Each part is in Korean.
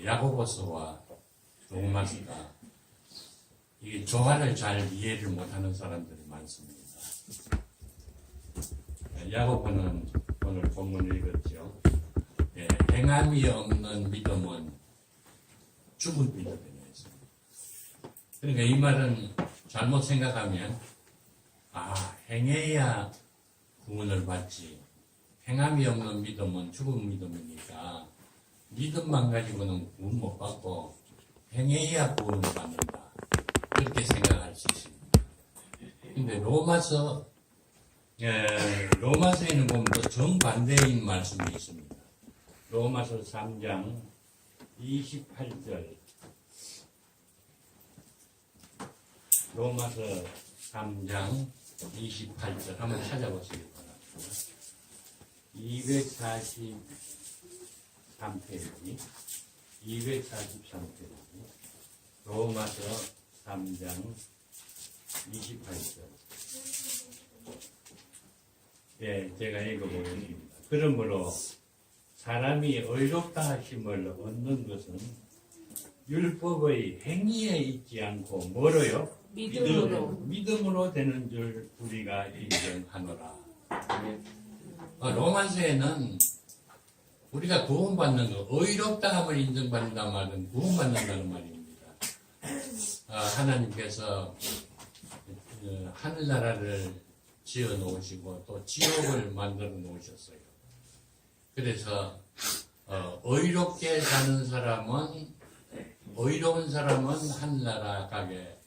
야고보서와 로마서가 이게 조화를 잘 이해를 못하는 사람들이 많습니다. 야고보는 오늘 본문을 읽었죠. 행함이 없는 믿음은 죽은 믿음이라고 했습니다. 그러니까 이 말은 잘못 생각하면 행해야 구원을 받지, 행함이 없는 믿음은 죽은 믿음이니까 믿음만 가지고는 구원 못 받고 행해야 구원을 받는다, 그렇게 생각할 수 있습니다. 근데 로마서에는 보면 또 정반대인 말씀이 있습니다. 로마서 3장 28절, 로마서 3장 28절 한번 찾아보시기 바랍니다. 243페이지 로마서 3장 28절. 제가 읽어보겠습니다. 그러므로 사람이 의롭다 하심을 얻는 것은 율법의 행위에 있지 않고 뭐로요? 믿음으로 되는 줄 우리가 인정하노라. 로마서에는 우리가 구원받는 거, 의롭다 함을 인정받는다는 말은 구원받는다는 말입니다. 하나님께서 하늘나라를 지어 놓으시고 또 지옥을 만들어 놓으셨어요. 그래서 의롭게 사는 사람은, 의로운 사람은 하늘나라 가게,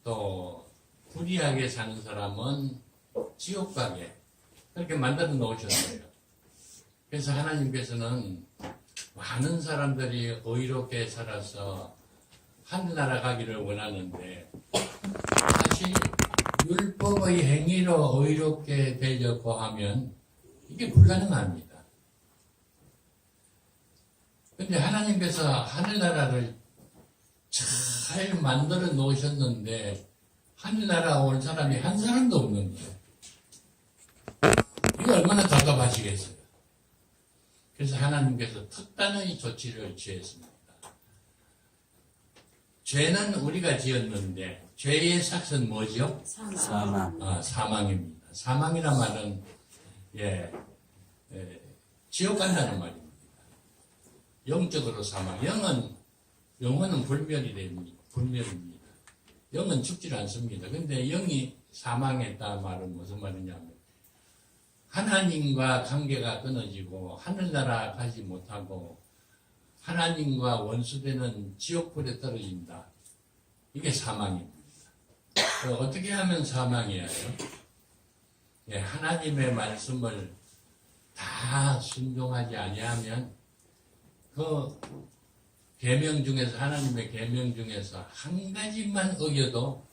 또 불의하게 사는 사람은 지옥 가게, 그렇게 만들어 놓으셨어요. 그래서 하나님께서는 많은 사람들이 의롭게 살아서 하늘나라 가기를 원하는데, 사실 율법의 행위로 의롭게 되려고 하면 이게 불가능합니다. 근데 하나님께서 하늘나라를 잘 만들어 놓으셨는데 하늘나라 올 사람이 한 사람도 없는데 이거 얼마나 답답하시겠어요. 그래서 하나님께서 특단의 조치를 취했습니다. 죄는 우리가 지었는데 죄의 삭은 뭐죠? 사망. 사망입니다. 사망이란 말은 지옥 간다는 말입니다. 영적으로 사망. 영혼은 불멸입니다. 영은 죽질 않습니다. 근데 영이 사망했다 말은 무슨 말이냐면 하나님과 관계가 끊어지고 하늘나라 가지 못하고 하나님과 원수되는 지옥불에 떨어진다. 이게 사망입니다. 어떻게 하면 사망이에요? 하나님의 말씀을 다 순종하지 아니하면 그 계명 중에서, 하나님의 계명 중에서 한 가지만 어겨도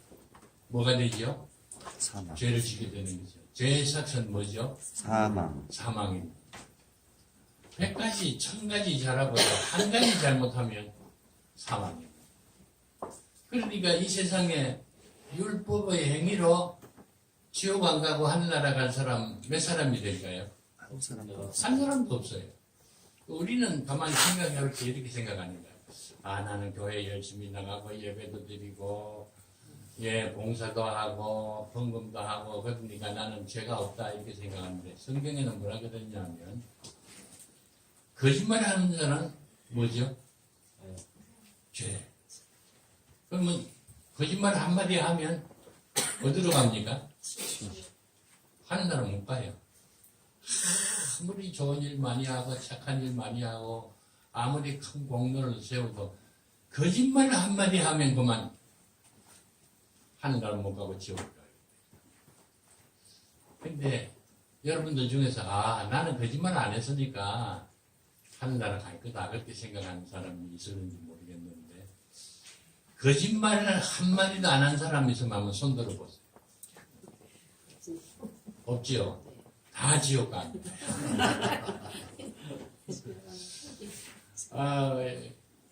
뭐가 되죠? 사망. 죄를 지게 되는 거죠. 죄의 삭은 뭐죠? 사망입니다. 100가지, 1000가지 잘하고도 한 가지 잘못하면 사망입니다. 그러니까 이 세상에 율법의 행위로 지옥 안 가고 하늘나라 갈 사람 몇 사람이 될까요? 한 사람도 없어요. 우리는 가만히 생각할 때 이렇게 생각하는 거예요. 나는 교회 열심히 나가고 예배도 드리고 봉사도 하고 헌금도 하고 그러니까 나는 죄가 없다 이렇게 생각하는데 성경에는 뭐라 그러냐면 거짓말하는 자는 뭐죠? 죄. 그러면 거짓말 한마디 하면 어디로 갑니까? 하늘나라 못 가요. 아무리 좋은 일 많이 하고 착한 일 많이 하고 아무리 큰 공로를 세워도 거짓말 한마디 하면 그만 하늘나라 못 가고 지옥을 가요. 근데 여러분들 중에서 나는 거짓말 안 했으니까 하늘나라 갈 거다 그렇게 생각하는 사람이 있었는지 모르겠는데 거짓말을 한마디도 안 한 사람이 있으면 한번 손 들어보세요. 없지요? 다 지옥 갑니다.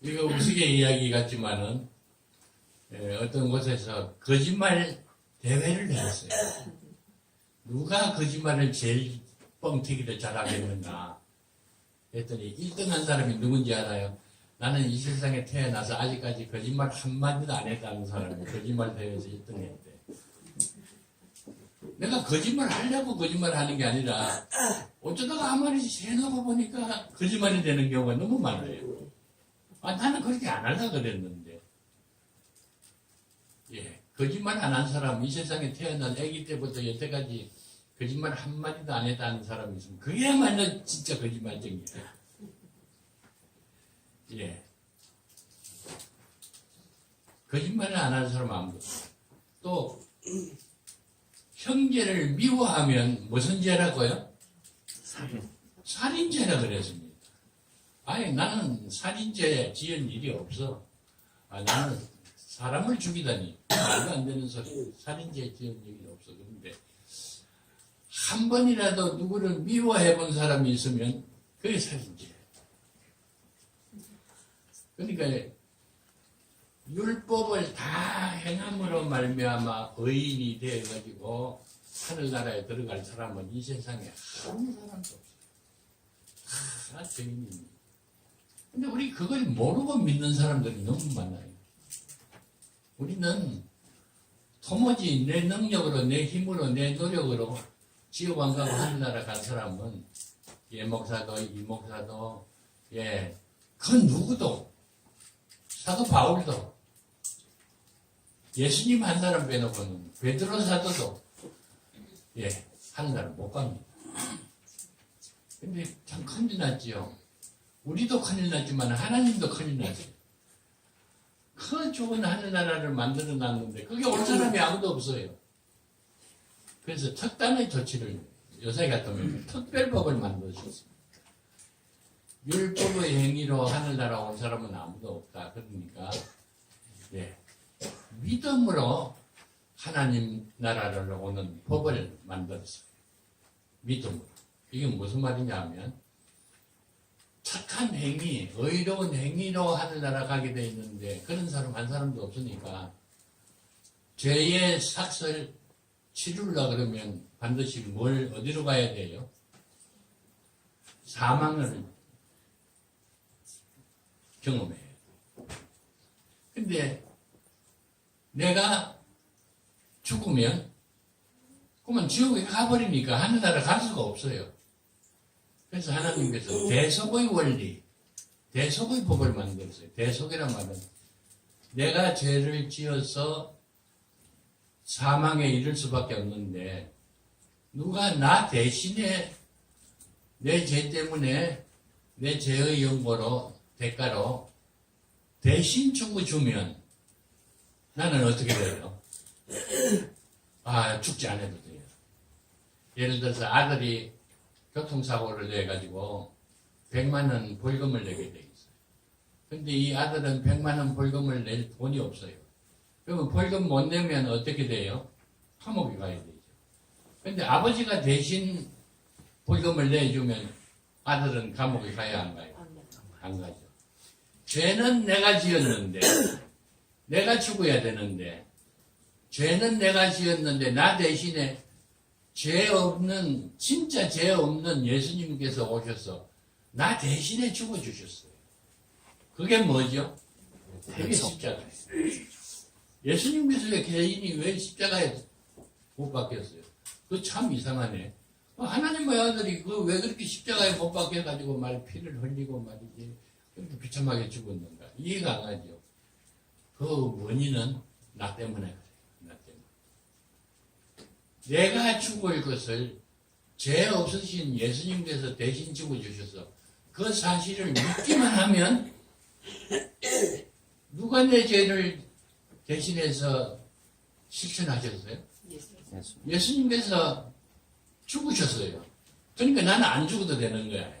이거 우스개 이야기 같지만은 어떤 곳에서 거짓말 대회를 했어요. 누가 거짓말을 제일 뻥튀기를 잘하겠는가 했더니 1등 한 사람이 누군지 알아요? 나는 이 세상에 태어나서 아직까지 거짓말 한마디도 안 했다는 사람이 거짓말 대회에서 1등 했대. 내가 거짓말 하려고 거짓말 하는 게 아니라 어쩌다가 한 마리씩 해놓고 보니까 거짓말이 되는 경우가 너무 많아요. 나는 그렇게 안 하려고 그랬는데. 예, 거짓말 안 한 사람, 이 세상에 태어난 아기 때부터 여태까지 거짓말 한마디도 안 했다는 사람이 있으면 그게야말로 진짜 거짓말쟁이에요. 예. 거짓말을 안 하는 사람 아무도 없어요. 또 형제를 미워하면 무슨 죄라고요? 살인죄라 그랬습니다. 아니 나는 살인죄 지은 일이 없어. 나는 사람을 죽이다니 말도 안 되는 소리. 살인죄 지은 일이 없어. 그런데 한 번이라도 누구를 미워해 본 사람이 있으면 그게 살인죄. 그러니까 율법을 다 행함으로 말미암아 의인이 되어가지고 하늘나라에 들어갈 사람은 이 세상에 한 사람도 없어요. 다 죄인입니다. 근데 우리 그걸 모르고 믿는 사람들이 너무 많아요. 우리는 도무지 내 능력으로, 내 힘으로, 내 노력으로 지옥 안 가고 하늘나라 간 사람은 예 목사도, 이 목사도, 예, 그 누구도 사도 바울도 예수님 한 사람 빼놓고는 베드로 사도도 예 하늘나라 못 갑니다. 근데 참 큰일 났지요. 우리도 큰일 났지만 하나님도 큰일 났어요. 그 좋은 하늘나라를 만들어 놨는데 그게 올 사람이 아무도 없어요. 그래서 특단의 조치를 요새 같으면 특별법을 만드셨습니다. 율법의 행위로 하늘나라 온 사람은 아무도 없다. 그러니까 예, 믿음으로 하나님 나라를 오는 법을 만들었어요. 믿음으로. 이게 무슨 말이냐 하면 착한 행위, 의로운 행위로 하늘나라 가게 돼 있는데 그런 사람 한 사람도 없으니까 죄의 삭을 치르려고 그러면 반드시 어디로 가야 돼요? 사망을 경험해요. 근데 내가 죽으면 그러면 지옥에 가버리니까 하늘나라 갈 수가 없어요. 그래서 하나님께서 대속의 원리, 대속의 법을 만들었어요. 대속이란 말은 내가 죄를 지어서 사망에 이를 수밖에 없는데 누가 나 대신에 내 죄 때문에 내 죄의 연고로 대가로 대신 주고 주면 나는 어떻게 돼요? 죽지 않아도 돼요. 예를 들어서 아들이 교통사고를 내가지고 100만 원 벌금을 내게 돼 있어요. 근데 이 아들은 100만 원 벌금을 낼 돈이 없어요. 그러면 벌금 못 내면 어떻게 돼요? 감옥에 가야 되죠. 근데 아버지가 대신 벌금을 내주면 아들은 감옥에 가야 안 가요? 안 가죠. 죄는 내가 지었는데 내가 죽어야 되는데 죄는 내가 지었는데 나 대신에 죄 없는 진짜 죄 없는 예수님께서 오셔서 나 대신에 죽어주셨어요. 그게 뭐죠? 그게 십자가예요. 예수님께서 개인이 왜 십자가에 못 박혔어요? 그거 참 이상하네. 하나님의 아들이 왜 그렇게 십자가에 못 박혀가지고 피를 흘리고 말이지 그렇게 비참하게 죽었는가? 이해가 안 가죠. 그 원인은 나 때문에 그래요. 나 때문에. 내가 죽을 것을 죄 없으신 예수님께서 대신 죽어주셔서 그 사실을 믿기만 하면 누가 내 죄를 대신해서 실천하셨어요? 예수님께서 죽으셨어요. 그러니까 나는 안 죽어도 되는 거야.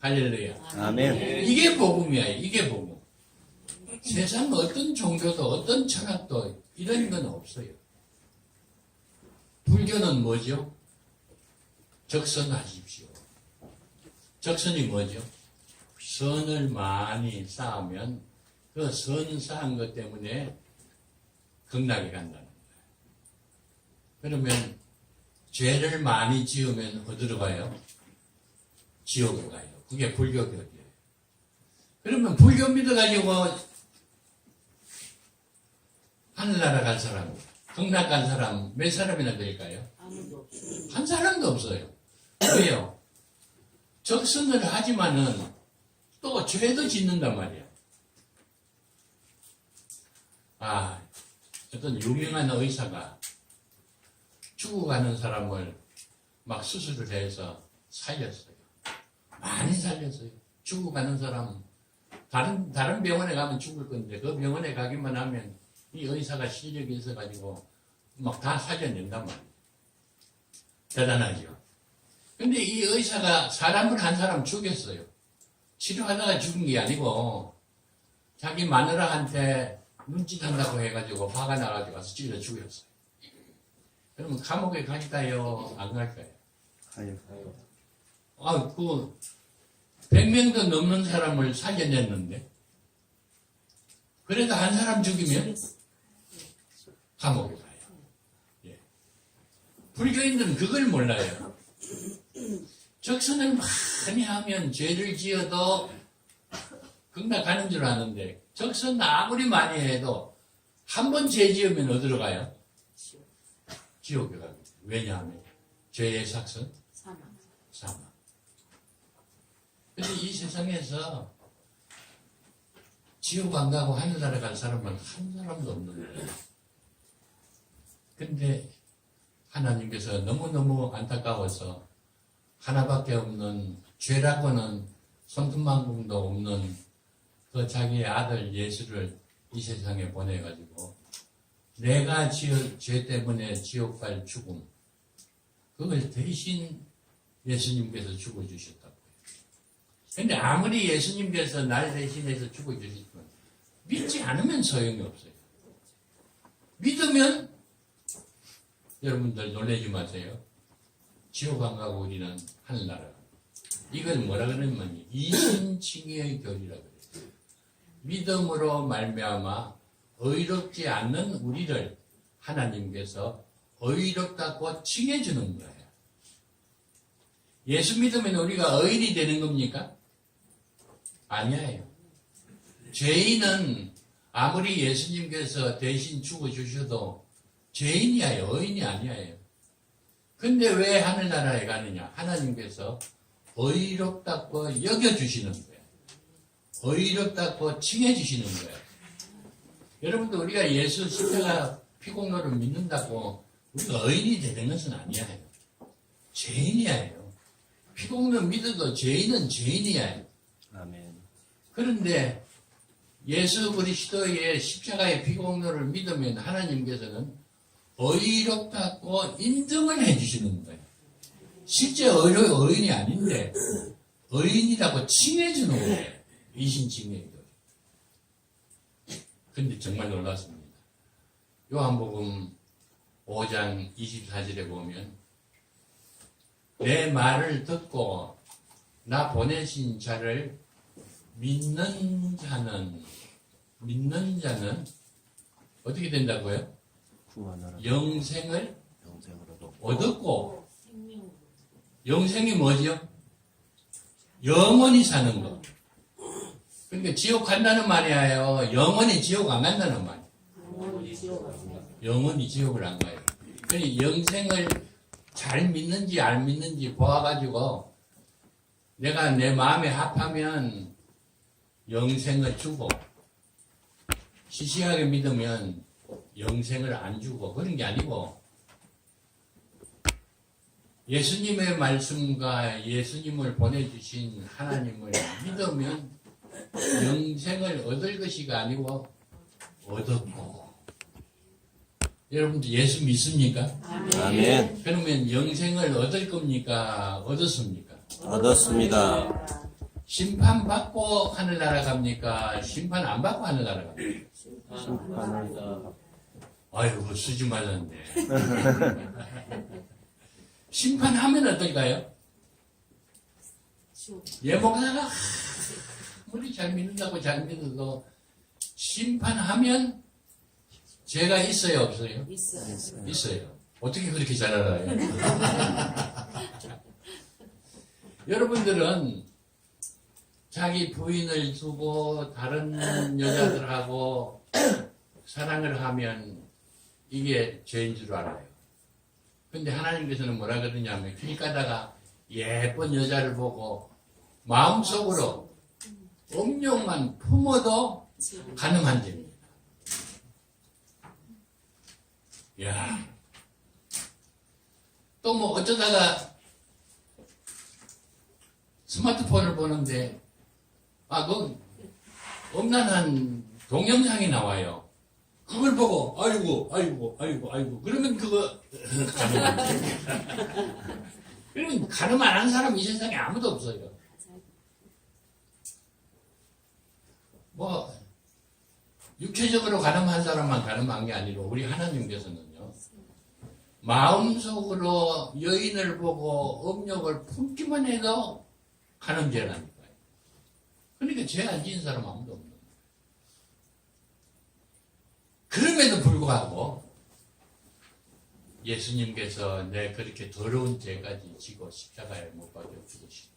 할렐루야. 아멘. 이게 복음이야. 이게 복음. 세상 어떤 종교도 어떤 철학도 이런 건 없어요. 불교는 뭐죠? 적선하십시오. 적선이 뭐죠? 선을 많이 쌓으면 그 선 쌓은 것 때문에 극락에 간다는 거예요. 그러면 죄를 많이 지으면 어디로 가요? 지옥으로 가요. 그게 불교교리예요. 그러면 불교 믿어가지고 하늘나라 갈 사람, 극락 갈 사람 몇 사람이나 될까요? 아무도 없어요. 한 사람도 없어요. 왜요? 적선을 하지만은 또 죄도 짓는단 말이야. 아, 어떤 유명한 의사가 죽어가는 사람을 막 수술을 해서 살렸어요. 많이 살렸어요. 죽어가는 사람, 다른 병원에 가면 죽을 건데 그 병원에 가기만 하면 이 의사가 실력이 있어가지고 막 다 살려낸단 말이에요. 대단하죠. 근데 이 의사가 사람을 한 사람 죽였어요. 치료하다가 죽은 게 아니고 자기 마누라한테 눈짓한다고 해가지고 화가 나가지고 가서 찔러 죽였어요. 그러면 감옥에 갈까요? 안 갈까요? 가요. 아, 100명도 넘는 사람을 살려냈는데 그래도 한 사람 죽이면 감옥에 가요. 예. 불교인들은 그걸 몰라요. 적선을 많이 하면 죄를 지어도 극락 가는 줄 아는데 적선 아무리 많이 해도 한 번 죄 지으면 어디로 가요? 지옥에 갑니다. 왜냐하면 죄의 삭선 사망. 근데 이 세상에서 지옥 안 가고 하늘나라 갈 사람은 한 사람도 없는 거예요. 근데 하나님께서 너무너무 안타까워서 하나밖에 없는 죄라고는 손톱만큼도 없는 그 자기의 아들 예수를 이 세상에 보내가지고 내가 지을 죄 때문에 지옥 갈 죽음 그걸 대신 예수님께서 죽어주셨다고요. 근데 아무리 예수님께서 날 대신해서 죽어주시지만 믿지 않으면 소용이 없어요. 믿으면 여러분들 놀라지 마세요. 지옥 안 가고 우리는 하늘나라. 이걸 뭐라 그러냐면 이신칭의의 교리라 그래요. 믿음으로 말미암아 의롭지 않는 우리를 하나님께서 의롭다고 칭해주는 거예요. 예수 믿으면 우리가 의인이 되는 겁니까? 아니에요. 죄인은 아무리 예수님께서 대신 죽어주셔도 죄인이에요. 의인이 아니에요. 근데 왜 하늘나라에 가느냐? 하나님께서 의롭다고 여겨주시는 거예요. 의롭다고 칭해주시는 거예요. 여러분들 우리가 예수 십자가 피공로를 믿는다고 우리가 의인이 되는 것은 아니에요. 죄인이에요. 피공로 믿어도 죄인은 죄인이에요. 아멘. 그런데 예수 그리스도의 십자가의 피공로를 믿으면 하나님께서는 의롭다고 인정을 해주시는 거예요. 실제 의인이 아닌데 의인이라고 칭해주는 거예요. 이신칭의도. 근데 정말 놀랐습니다. 요한복음 5장 24절에 보면 내 말을 듣고 나 보내신 자를 믿는 자는 어떻게 된다고요? 구원하라. 영생을 영생으로도 얻었고 생명 영생이 뭐죠? 영원히 사는 것. 그러니까 지옥 간다는 말이 아니에요. 영원히 지옥 안 간다는 말이에요. 영원히 지옥 갑니다. 영원히 지옥을 안 가요. 그러니까 영생을 잘 믿는지 안 믿는지 보아가지고 내가 내 마음에 합하면 영생을 주고 시시하게 믿으면 영생을 안 주고 그런 게 아니고 예수님의 말씀과 예수님을 보내주신 하나님을 믿으면 영생을 얻을 것이가 아니고 얻었고. 여러분들 예수 믿습니까? 아멘. 그러면 영생을 얻을 겁니까? 얻었습니까? 얻었습니다. 심판받고 하늘나라 갑니까? 심판 안 받고 하늘나라 갑니까? 심판을 아이고 수지 말랐네. 심판하면 어떨까요? 지옥. 예목사가 아무리 잘 믿는다고 잘 믿어도 심판하면 죄가 있어요 없어요? 있어요. 있어요. 어떻게 그렇게 잘 알아요? 여러분들은 자기 부인을 두고 다른 여자들하고 사랑을 하면 이게 죄인 줄 알아요. 근데 하나님께서는 뭐라 그러냐면 길 가다가 예쁜 여자를 보고 마음속으로 음욕만 품어도 가늠한 죄입니다. 야, 또 뭐 어쩌다가 스마트폰을 보는데 그 음란한 동영상이 나와요. 그걸 보고 아이고 그러면 그거 가늠한 죄. 그러면 가늠 안 한 사람 이 세상에 아무도 없어요. 뭐 육체적으로 가늠한 사람만 가늠한 게 아니라 우리 하나님께서는요 마음속으로 여인을 보고 음욕을 품기만 해도 가늠죄라니까요. 그러니까 죄 안 지은 사람 아무도 없는 거예요. 그럼에도 불구하고 예수님께서 내 그렇게 더러운 죄까지 지고 십자가에 못 박혀 죽으시다.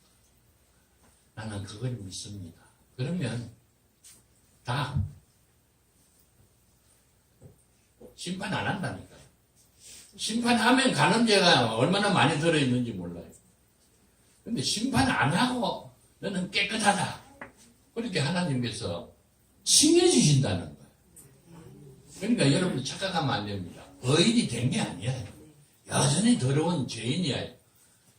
나는 그걸 믿습니다. 그러면 다 심판 안 한다니까요. 심판하면 가늠죄가 얼마나 많이 들어있는지 몰라요. 근데 심판 안 하고 너는 깨끗하다. 그렇게 하나님께서 칭해주신다는 거예요. 그러니까 여러분 착각하면 안 됩니다. 의인이 된 게 아니야. 여전히 더러운 죄인이야.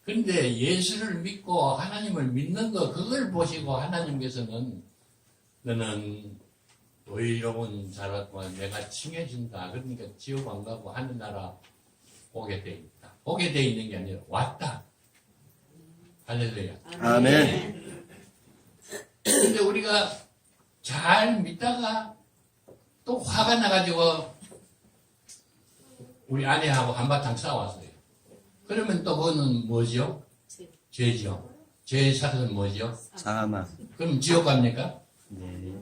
그런데 예수를 믿고 하나님을 믿는 거 그걸 보시고 하나님께서는 너는 의로운 자라고 내가 칭해준다. 그러니까 지옥 안 가고 하늘나라 오게 돼 있다. 오게 돼 있는 게 아니라 왔다. 할렐루야. 아멘. 근데 우리가 잘 믿다가 또 화가 나가지고 우리 아내하고 한바탕 싸웠어요. 그러면 또 그거는 뭐죠? 죄죠. 죄의 사슬은 뭐죠? 사망. 그럼 지옥 갑니까? 네.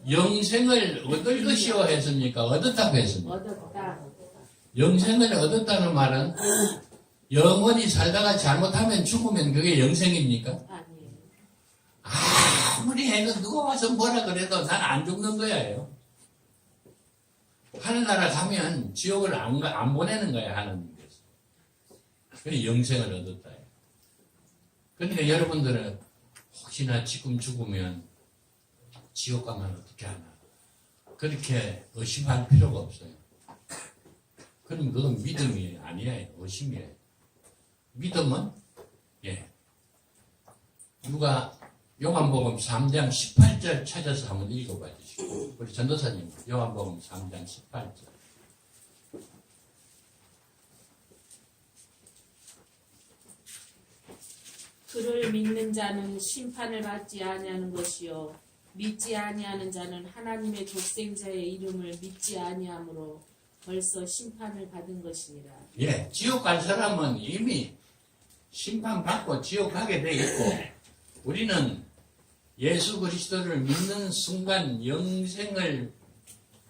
영생을 얻을 것이요 했습니까? 얻었다고 했습니까? 얻었다. 영생을 얻었다는 말은 영원히 살다가 잘못하면 죽으면 그게 영생입니까? 아니에요. 아무리 해도 누가 와서 뭐라 그래도 난 안 죽는 거예요. 하늘나라 가면 지옥을 안 보내는 거야, 하나님께서. 그래 영생을 얻었다. 그러니까 여러분들은 혹시나 지금 죽으면 지옥 가면 어떻게 하나 그렇게 의심할 필요가 없어요. 그럼 그건 믿음이 아니에요. 의심이에요. 믿음은 누가 요한복음 3장 18절 찾아서 한번 읽어봐 주시고 우리 전도사님 요한복음 3장 18절 그를 믿는 자는 심판을 받지 아니하는 것이요 믿지 아니하는 자는 하나님의 독생자의 이름을 믿지 아니하므로 벌써 심판을 받은 것이니라. 지옥 갈 사람은 이미 심판받고 지옥 가게 돼 있고 우리는 예수 그리스도를 믿는 순간 영생을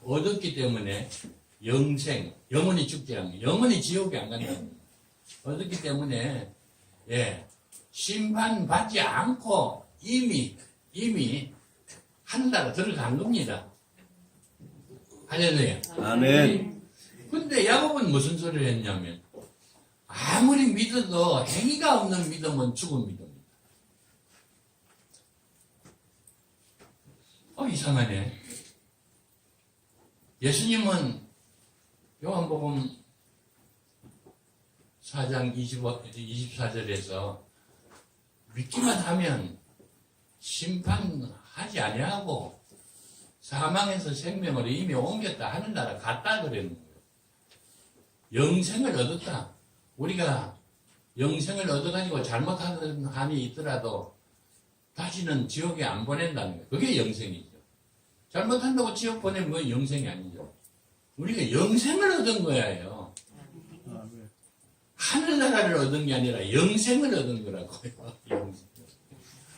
얻었기 때문에 영생, 영원히 죽지 않는 영원히 지옥에 안 간다는 거예요. 얻었기 때문에 심판받지 않고 이미 하늘나라 들어간 겁니다. 할렐루야. 아멘. 근데 야곱은 무슨 소리를 했냐면 아무리 믿어도 행위가 없는 믿음은 죽은 믿음이다. 이상하네. 예수님은 요한복음 4장 24절에서 믿기만 하면 심판하지 아니하고 사망에서 생명으로 이미 옮겼다 하는 나라 갔다 그러는 거예요. 영생을 얻었다. 우리가 영생을 얻어가지고 잘못하는 한이 있더라도 다시는 지옥에 안 보낸다는 거예요. 그게 영생이죠. 잘못한다고 지옥 보내면 그건 영생이 아니죠. 우리가 영생을 얻은 거예요. 하늘나라를 얻은 게 아니라 영생을 얻은 거라고요. 영생.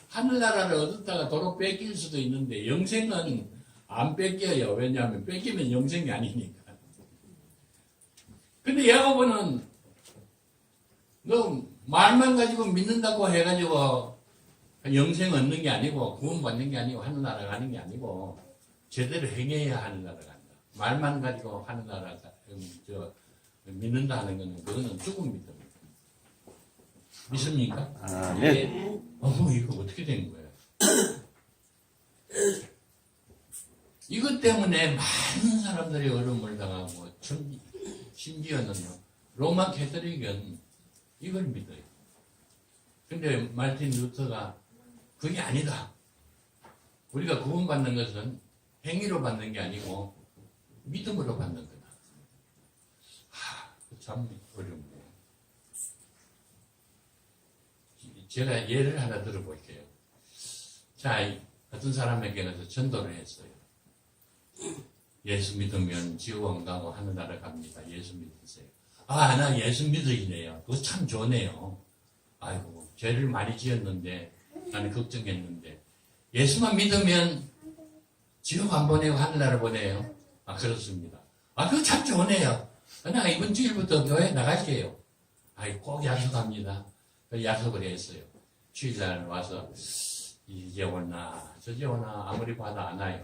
하늘나라를 얻었다가 도로 뺏길 수도 있는데 영생은 안 뺏겨요. 왜냐하면 뺏기면 영생이 아니니까. 근데 야고보는 너 말만 가지고 믿는다고 해가지고 영생 얻는 게 아니고 구원받는 게 아니고 하늘나라 가는 게 아니고 제대로 행해야 하늘나라 간다. 말만 가지고 하늘나라 믿는다 하는 거는 그거는 죽은 믿음이에요. 믿습니까? 아멘. 이거 어떻게 된 거예요? 이것 때문에 많은 사람들이 어려움을 당하고 심지어는 로마 캐톨릭은 이걸 믿어요. 근데 말틴 루터가 그게 아니다. 우리가 구원받는 것은 행위로 받는 게 아니고 믿음으로 받는 거다. 참 어렵네요. 제가 예를 하나 들어볼게요. 자, 어떤 사람에게는 전도를 했어요. 예수 믿으면 지옥 가고 하늘나라 갑니다. 예수 믿으세요. 나 예수 믿으시네요. 그거 참 좋네요. 아이고, 죄를 많이 지었는데, 나는 걱정했는데, 예수만 믿으면 지옥 안 보내고 하늘나라 보내요. 그렇습니다. 그거 참 좋네요. 나 이번 주일부터 교회 나갈게요. 꼭 약속합니다. 약속을 했어요. 주일날 와서, 이제 오나, 저제 오나, 아무리 봐도 안 와요.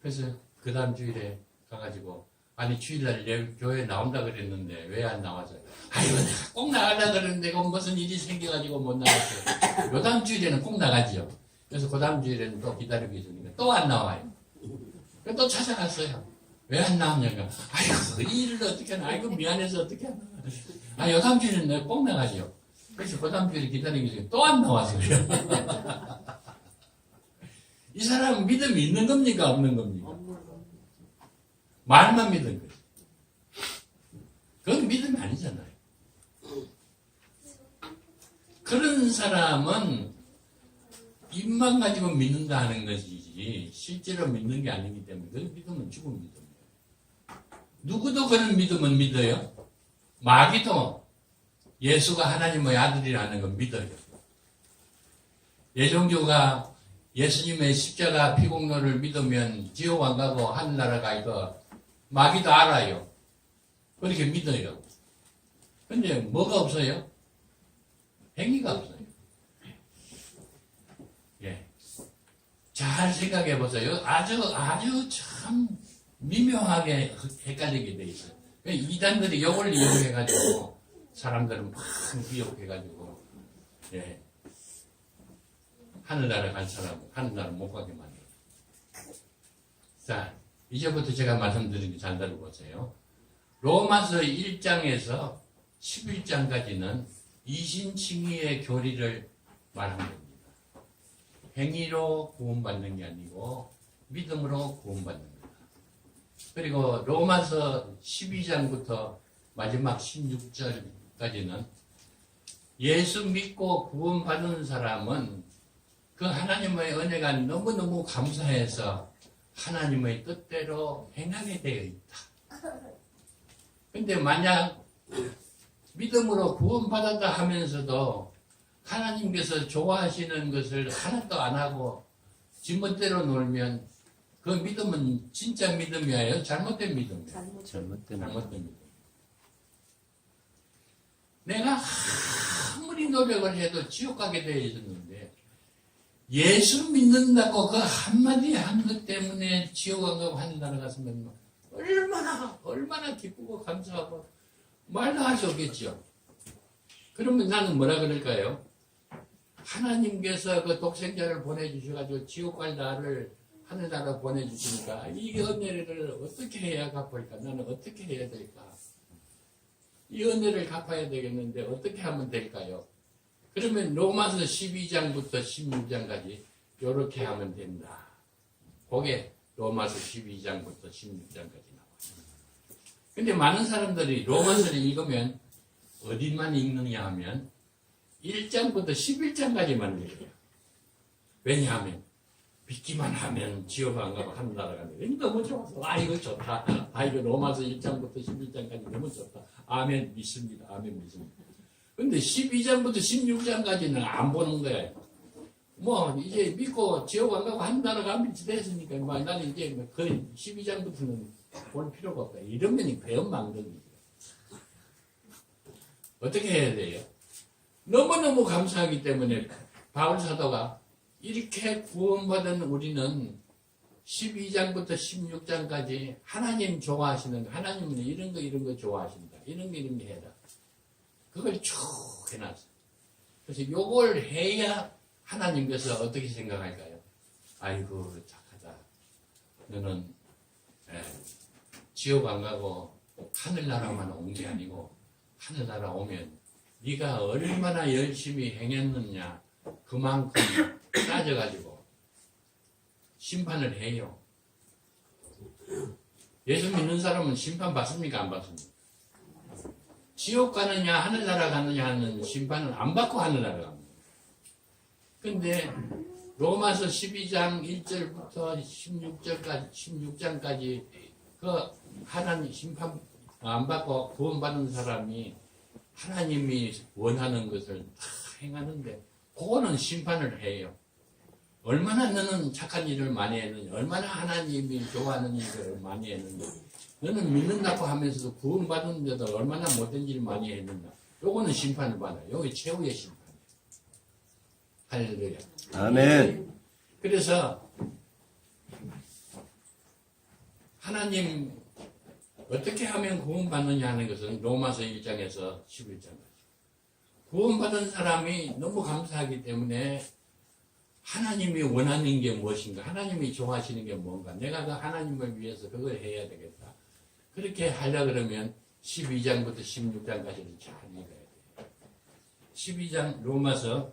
그래서 그 다음 주일에 가가지고 주일날 교회 나온다 그랬는데 왜 안 나와서 내가 꼭 나가려고 그랬는데 무슨 일이 생겨가지고 못 나갔어요. 요 다음 주일에는 꼭 나가지요. 그래서 그 다음 주일에는 또 기다리고 있으니까 또 안 나와요. 그래서 또 찾아갔어요. 왜 안 나왔냐고. 이 일을 어떻게 하나. 미안해서 어떻게 하나. 요 다음 주일에는 내가 꼭 나가지요. 그래서 그 다음 주일에 기다리고 있으니까 또 안 나왔어요. 이 사람은 믿음이 있는 겁니까? 없는 겁니까? 말만 믿은 거죠. 그건 믿음이 아니잖아요. 그런 사람은 입만 가지고 믿는다 하는 것이지 실제로 믿는 게 아니기 때문에 그 믿음은 죽은 믿음이에요. 누구도 그런 믿음은 믿어요. 마귀도 예수가 하나님의 아들이라는 걸 믿어요. 예종교가 예수님의 십자가 피공로를 믿으면 지옥 안 가고 하늘나라 가고 마귀도 알아요. 그렇게 믿어요. 근데 뭐가 없어요? 행위가 없어요. 예. 잘 생각해 보세요. 아주 참 미묘하게 헷갈리게 돼 있어요. 이단들이 이걸 이용해가지고 사람들은 막 미혹해가지고 예. 하늘나라 간 사람, 하늘나라 못 가게 만들어요. 자, 이제부터 제가 말씀드린 게 잘 들어보세요. 로마서 1장에서 11장까지는 이신칭의의 교리를 말하는 겁니다. 행위로 구원받는 게 아니고 믿음으로 구원받는 거다. 그리고 로마서 12장부터 마지막 16절까지는 예수 믿고 구원받은 사람은 그 하나님의 은혜가 너무너무 감사해서 하나님의 뜻대로 행하게 되어 있다. 근데 만약 믿음으로 구원받았다 하면서도 하나님께서 좋아하시는 것을 하나도 안 하고 지멋대로 놀면 그 믿음은 진짜 믿음이에요? 잘못된 믿음이에요? 잘못된 믿음. 내가 아무리 노력을 해도 지옥 가게 되어 있었는데 예수 믿는다고 그 한마디 한 것 때문에 지옥 안 가고 하늘나라 갔으면 얼마나 기쁘고 감사하고 말도 할 수 없겠죠. 그러면 나는 뭐라 그럴까요? 하나님께서 그 독생자를 보내주셔가지고 지옥 갈 나를 하늘나라 보내주시니까 이 은혜를 어떻게 해야 갚을까? 나는 어떻게 해야 될까? 이 은혜를 갚아야 되겠는데 어떻게 하면 될까요? 그러면 로마서 12장부터 16장까지 이렇게 하면 된다. 그게 로마서 12장부터 16장까지 나와요. 근데 많은 사람들이 로마서를 읽으면 어디만 읽느냐 하면 1장부터 11장까지만 읽어요. 왜냐하면 믿기만 하면 지옥 안 가고 하늘나라 가는데 너무 좋아서 이거 좋다. 이거 로마서 1장부터 11장까지 너무 좋다. 아멘 믿습니다. 아멘 믿습니다. 근데 12장부터 16장까지는 안 보는 거예요. 이제 믿고 지옥 안 가고 하늘나라 가면 됐으니까 나는 이제 그 12장부터는 볼 필요가 없다. 이러면 배은망덕이죠. 어떻게 해야 돼요? 너무너무 감사하기 때문에 바울 사도가 이렇게 구원받은 우리는 12장부터 16장까지 하나님 좋아하시는 거, 하나님은 이런 거 좋아하신다. 이런 거 해라. 그걸 쭉 해놨어. 그래서 요걸 해야 하나님께서 어떻게 생각할까요? 아이고 착하다. 너는 지옥 안 가고 하늘나라만 온 게 아니고 하늘나라 오면 네가 얼마나 열심히 행했느냐 그만큼 따져가지고 심판을 해요. 예수 믿는 사람은 심판 받습니까? 안 받습니까? 지옥 가느냐 하늘나라 가느냐 하는 심판은 안 받고 하늘나라 갑니다. 근데 로마서 12장 1절부터 16장까지 그 하나님 심판 안 받고 구원받은 사람이 하나님이 원하는 것을 다 행하는데 그거는 심판을 해요. 얼마나 너는 착한 일을 많이 했느냐, 얼마나 하나님이 좋아하는 일을 많이 했느냐, 너는 믿는다고 하면서도 구원받은데도 얼마나 못된 일을 많이 했느냐, 요거는 심판을 받아요. 여기 최후의 심판이에요. 할렐루야. 아멘. 그래서 하나님 어떻게 하면 구원받느냐 하는 것은 로마서 1장에서 11장까지. 구원받은 사람이 너무 감사하기 때문에 하나님이 원하는 게 무엇인가, 하나님이 좋아하시는 게 뭔가, 내가 그 하나님을 위해서 그걸 해야 되겠다. 그렇게 하려 그러면 12장부터 16장까지를 잘 읽어야 돼요. 12장 로마서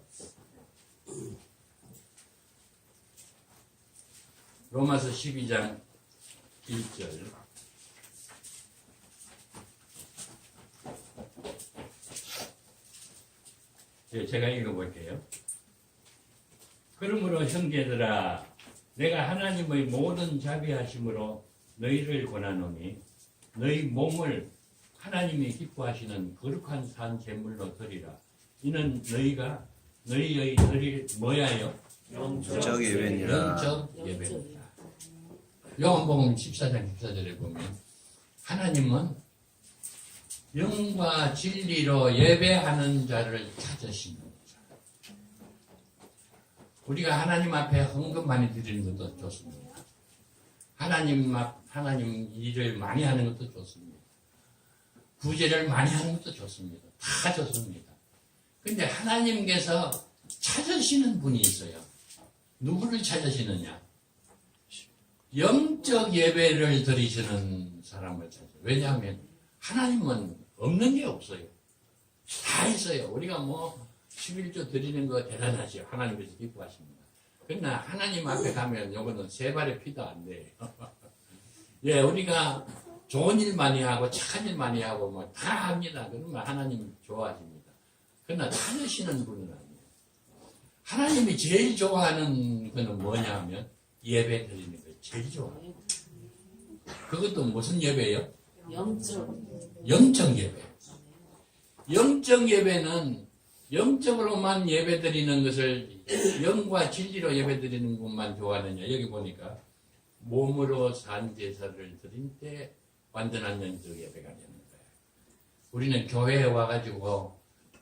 12장 1절. 제가 읽어볼게요. 그러므로 형제들아, 내가 하나님의 모든 자비하심으로 너희를 권하노니 너희 몸을 하나님이 기뻐하시는 거룩한 산 제물로 드리라. 이는 너희가 너희의 드릴 뭐야요? 영적 예배니라. 영적 예배입니다. 요한복음 14장 14절에 보면 하나님은 영과 진리로 예배하는 자를 찾으시는 거죠. 우리가 하나님 앞에 헌금 많이 드리는 것도 좋습니다. 하나님 일을 많이 하는 것도 좋습니다. 구제를 많이 하는 것도 좋습니다. 다 좋습니다. 근데 하나님께서 찾으시는 분이 있어요. 누구를 찾으시느냐? 영적 예배를 드리시는 사람을 찾아요. 왜냐하면 하나님은 없는 게 없어요. 다 있어요. 우리가 11조 드리는 거 대단하죠. 하나님께서 기뻐하십니다. 그러나 하나님 앞에 가면 요거는 세 발의 피도 안 돼요. 예, 우리가 좋은 일 많이 하고 착한 일 많이 하고 다 합니다. 그러면 하나님 좋아하십니다. 그러나 찾으시는 분은 아니에요. 하나님이 제일 좋아하는 거는 뭐냐 하면 예배 드리는 거 제일 좋아해요. 그것도 무슨 예배예요? 영적 예배. 영적 예배는 영적으로만 예배 드리는 것을 영과 진리로 예배 드리는 것만 좋아하느냐. 여기 보니까 몸으로 산 제사를 드린 때 완전한 영적 예배가 되는 거예요. 우리는 교회에 와가지고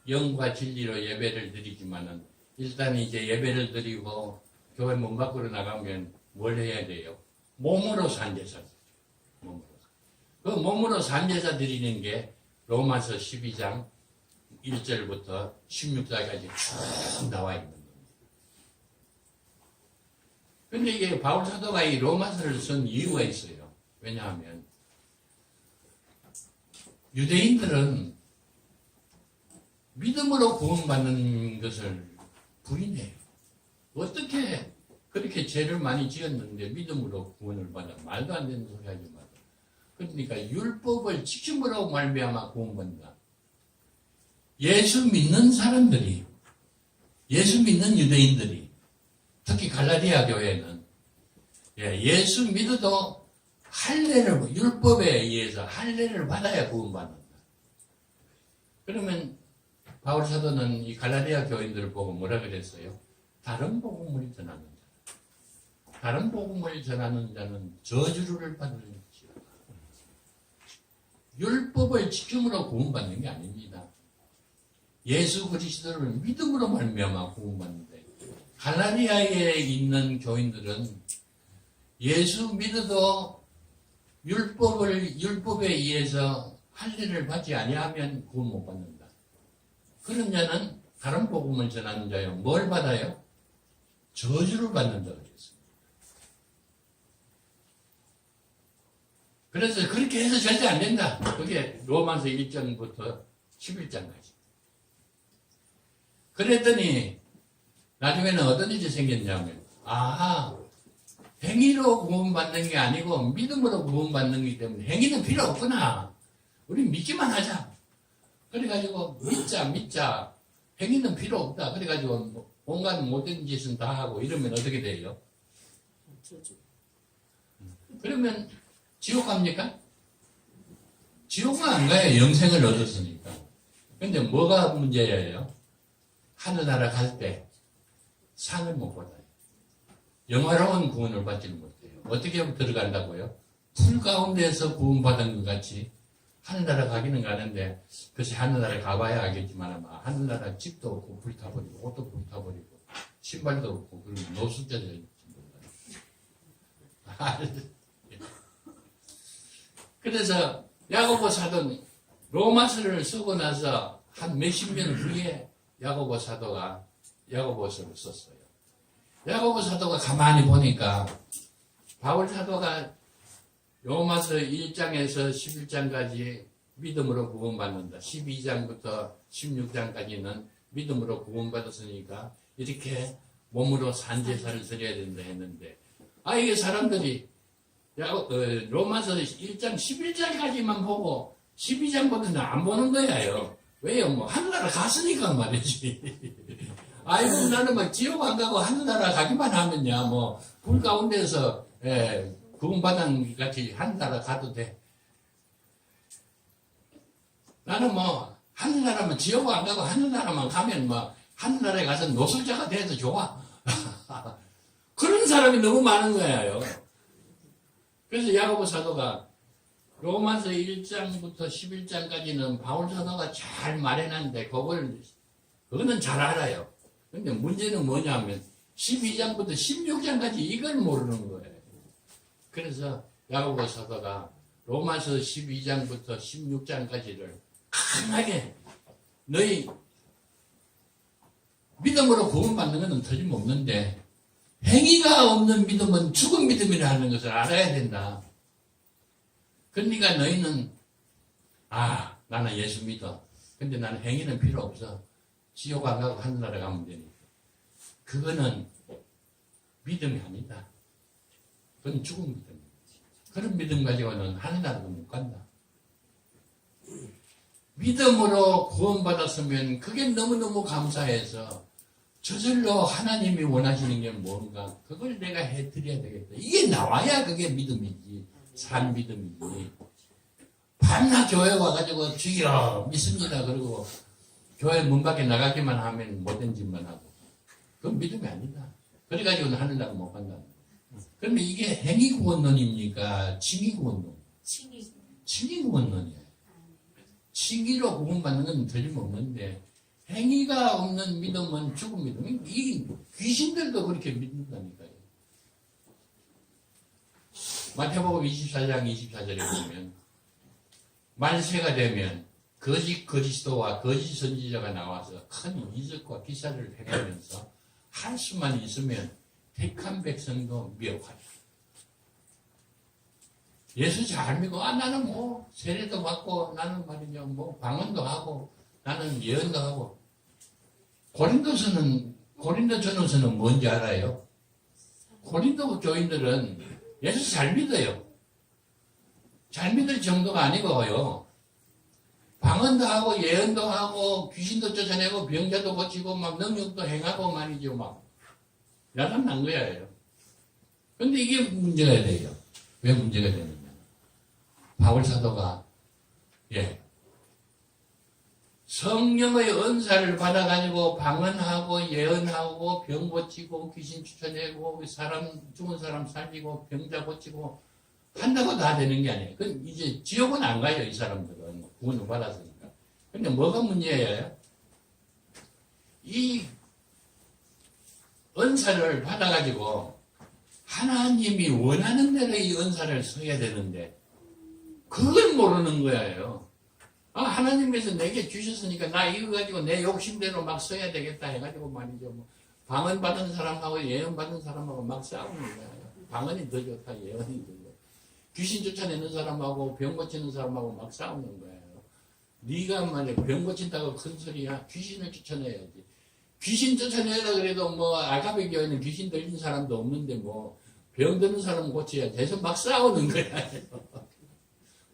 영과 진리로 예배를 드리지만은 일단 이제 예배를 드리고 교회 문 밖으로 나가면 뭘 해야 돼요? 몸으로 산 제사. 그 몸으로 산 제사 드리는 게 로마서 12장 1절부터 16절까지 쭉 나와 있는 겁니다. 근데 이게 바울 사도가 이 로마서를 쓴 이유가 있어요. 왜냐하면 유대인들은 믿음으로 구원받는 것을 부인해요. 어떻게 그렇게 죄를 많이 지었는데 믿음으로 구원을 받아? 말도 안 되는 소리 하지 마. 그러니까 율법을 지킴으로 말미암아 구원받는다. 예수 믿는 사람들이, 예수 믿는 유대인들이, 특히 갈라디아 교회는 예수 믿어도 할례를, 율법에 의해서 할례를 받아야 구원받는다. 그러면 바울 사도는 이 갈라디아 교인들을 보고 뭐라 그랬어요? 다른 복음을 전하는 자, 다른 복음을 전하는 자는 저주를 받는 자요. 율법을 지킴으로 구원받는 게 아닙니다. 예수 그리스도를 믿음으로 말미암아 구원받는데 갈라디아에 있는 교인들은 예수 믿어도 율법에 의해서 할례를 받지 아니하면 구원 못 받는다. 그런 자는 다른 복음을 전하는 자요. 뭘 받아요? 저주를 받는다 그랬습니다. 그래서 그렇게 해서 절대 안 된다. 그게 로마서 1장부터 11장까지. 그랬더니 나중에는 어떤 일이 생겼냐면 행위로 구원받는 게 아니고 믿음으로 구원받는 거기 때문에 행위는 필요 없구나. 우리 믿기만 하자. 그래가지고 믿자. 행위는 필요 없다. 그래가지고 온갖 못된 짓은 다 하고 이러면 어떻게 돼요? 그러면 지옥 갑니까? 지옥은 안 가요. 영생을 얻었으니까. 근데 뭐가 문제예요? 하늘나라 갈 때 상을 못 받아요. 영화로운 구원을 받지는 못해요. 어떻게 하면 들어간다고요? 풀 가운데서 구원받은 것 같이 하늘나라 가기는 가는데, 글쎄 하늘나라 가봐야 알겠지만 아마 하늘나라 집도 없고 불타버리고 옷도 불타버리고 신발도 없고 그리고 노숙자도 있지. 그래서 야고보 사도는 로마서를 쓰고 나서 한 몇십 년 후에 야고보 사도가 야고보서를 썼어요. 야고보 사도가 가만히 보니까 바울 사도가 로마서 1장에서 11장까지 믿음으로 구원받는다. 12장부터 16장까지는 믿음으로 구원받았으니까 이렇게 몸으로 산제사를 드려야 된다 했는데 이게 사람들이 로마서 1장 11장까지만 보고 12장부터는 안 보는 거예요. 왜요? 뭐 하늘나라 갔으니까 말이지. 아이고 나는 막 지옥 안 가고 하늘나라 가기만 하면야 뭐 불 가운데서 구원받은 같이 하늘나라 가도 돼. 나는 뭐 하늘나라만 지옥 안 가고 하늘나라만 가면 뭐 하늘나라에 가서 노숙자가 돼도 좋아. 그런 사람이 너무 많은 거예요. 그래서 야고보 사도가 로마서 1장부터 11장까지는 바울 사도가 잘 말해놨는데 그거는 잘 알아요. 근데 문제는 뭐냐면 12장부터 16장까지 이걸 모르는 거예요. 그래서 야고보 사도가 로마서 12장부터 16장까지를 강하게 너희 믿음으로 구원받는 것은 틀림없는데 행위가 없는 믿음은 죽은 믿음이라는 것을 알아야 된다. 그러니까 너희는 나는 예수 믿어. 근데 나는 행위는 필요 없어. 지옥 안 가고 하늘나라 가면 되니까. 그거는 믿음이 아니다. 그건 죽은 믿음이야. 그런 믿음 가지고는 하늘나라도 못 간다. 믿음으로 구원받았으면 그게 너무너무 감사해서 저절로 하나님이 원하시는 게 뭔가 그걸 내가 해드려야 되겠다. 이게 나와야 그게 믿음이지. 산 믿음이지. 밤낮 교회 와가지고 주여 믿습니다. 그리고 교회 문 밖에 나가기만 하면 못된 짓만 하고 그건 믿음이 아니다. 그래가지고는 하늘나라 못 간다. 그러면 이게 행위 구원론입니까? 칭의 구원론? 칭의 구원론이에요. 칭의로 구원받는 건 틀림없는데 행위가 없는 믿음은 죽은 믿음. 이 귀신들도 그렇게 믿는다니까요. 마태복음 24장 24절에 보면 말세가 되면 거짓 그리스도와 거짓 선지자가 나와서 큰 이적과 기사를 행하면서 할 수만 있으면 택한 백성도 미혹하다. 예수 잘 믿고 나는 뭐 세례도 받고 나는 말이죠 뭐 방언도 하고 나는 예언도 하고. 고린도 전후서는 뭔지 알아요? 고린도 교인들은 예수 잘 믿어요. 잘 믿을 정도가 아니고요. 방언도 하고 예언도 하고 귀신도 쫓아내고 병자도 고치고 막 능력도 행하고 말이죠 막 야단 난 거예요. 근데 이게 문제가 돼요. 왜 문제가 되느냐? 바울 사도가 성령의 은사를 받아가지고 방언하고 예언하고 병 고치고 귀신 쫓아내고 죽은 사람 살리고 병자 고치고 한다고 다 되는 게 아니에요. 그럼 이제 지옥은 안 가요. 이 사람들은 구원을 받았으니까. 근데 뭐가 문제예요? 이 은사를 받아가지고 하나님이 원하는 대로 이 은사를 써야 되는데 그걸 모르는 거예요. 하나님께서 내게 주셨으니까 나 이거 가지고 내 욕심대로 막 써야 되겠다 해가지고 말이죠. 뭐 방언 받은 사람하고 예언 받은 사람하고 막 싸우는 거예요. 방언이 더 좋다, 예언이 더 좋다. 귀신 쫓아내는 사람하고 병 고치는 사람하고 막 싸우는 거예요. 네가 만약 병 고친다고 큰 소리야. 귀신을 쫓아내야지. 귀신 쫓아내라 그래도 뭐 아가베 교회는 귀신 들린 사람도 없는데 뭐 병 드는 사람 고쳐야지 해서 막 싸우는 거야.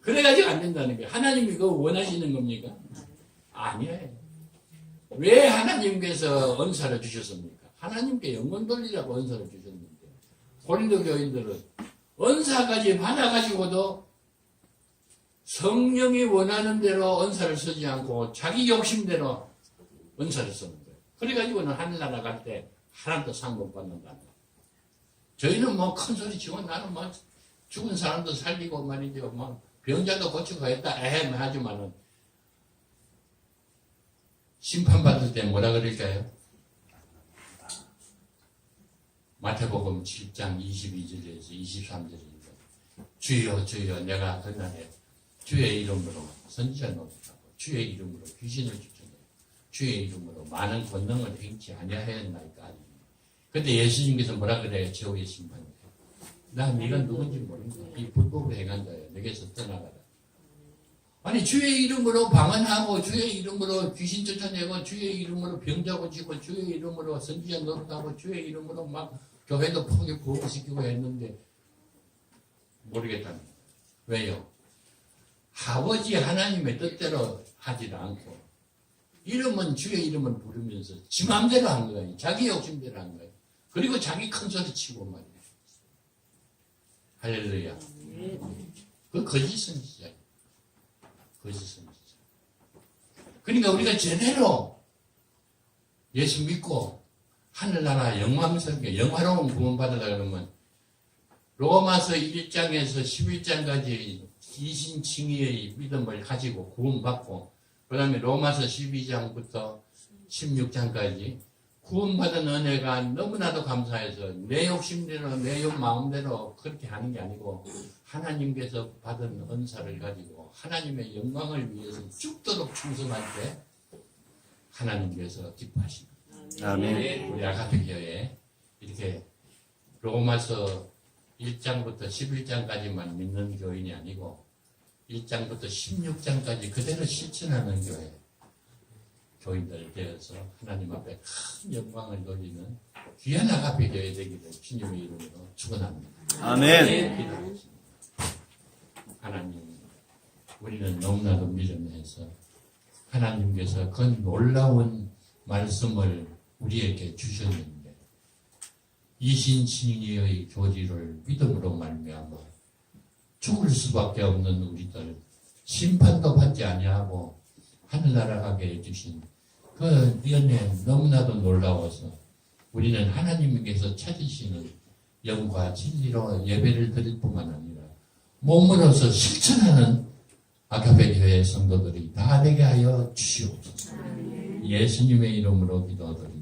그래가지고 안 된다는 거야. 하나님이 그거 원하시는 겁니까? 아니에요. 왜 하나님께서 은사를 주셨습니까? 하나님께 영광 돌리라고 은사를 주셨는데 고린도 교인들은 은사까지 받아가지고도 성령이 원하는 대로 은사를 쓰지 않고 자기 욕심대로 은사를 쓰는 거예요. 그래가지고는 하늘나라 갈 때 하나님도 상 못 받는다. 저희는 뭐 큰 소리 치고 나는 막 죽은 사람도 살리고 말이죠. 막 병자도 고치고 했다. 하지만은 심판받을 때 뭐라 그럴까요? 마태복음 7장 22절에서 23절입니다. 주여 주여 내가 그날에 주의 이름으로 선지자 노릇하고 주의 이름으로 귀신을 쫓아내고 주의 이름으로 많은 권능을 행치 아니하였나이까. 근데 예수님께서 뭐라 그래요? 최후의 심판에 나 네가 누군지 모른다. 이 불법을 행한 자야. 내게서 떠나가라. 아니 주의 이름으로 방언하고 주의 이름으로 귀신 쫓아내고 주의 이름으로 병자 고치고 주의 이름으로 선지자 노릇하고 주의 이름으로 막 교회도 포기 부흥시키고 했는데 모르겠다는 거예요. 왜요? 아버지 하나님의 뜻대로 하지도 않고 이름은 주의 이름을 부르면서 지 맘대로 한 거예요. 자기 욕심대로 한 거예요. 그리고 자기 큰 소리 치고 말이에요. 할렐루야. 그 거짓 선지자예요. 거짓 선지자. 그러니까 우리가 제대로 예수 믿고 하늘나라 영광스럽게 영화로운 구원 받으려 그러면 로마서 1장에서 11장까지 이신칭의의 믿음을 가지고 구원받고 그 다음에 로마서 12장부터 16장까지 구원받은 은혜가 너무나도 감사해서 내 욕심대로 내 마음대로 그렇게 하는 게 아니고 하나님께서 받은 은사를 가지고 하나님의 영광을 위해서 죽도록 충성할 때 하나님께서 기뻐하십니다. 아멘. 우리 아가페 교회에 이렇게 로마서 1장부터 11장까지만 믿는 교인이 아니고 1장부터 16장까지 그대로 실천하는 교회 교인들 되어서 하나님 앞에 큰 영광을 돌리는 귀한 아가페 교회 되기를 주님의 이름으로 축원합니다. 아멘. 기도하겠습니다. 하나님, 우리는 너무나도 믿음에서 하나님께서 그 놀라운 말씀을 우리에게 주셨는데 이신칭의의 교리를 믿음으로 말미암아 죽을 수밖에 없는 우리들 심판도 받지 아니하고 하늘나라 가게 해주신 그 은혜 너무나도 놀라워서 우리는 하나님께서 찾으시는 영과 진리로 예배를 드릴 뿐만 아니라 몸으로서 실천하는 아가페 교회 성도들이 다 되게 하여 주시옵소서. 예수님의 이름으로 기도드립니다.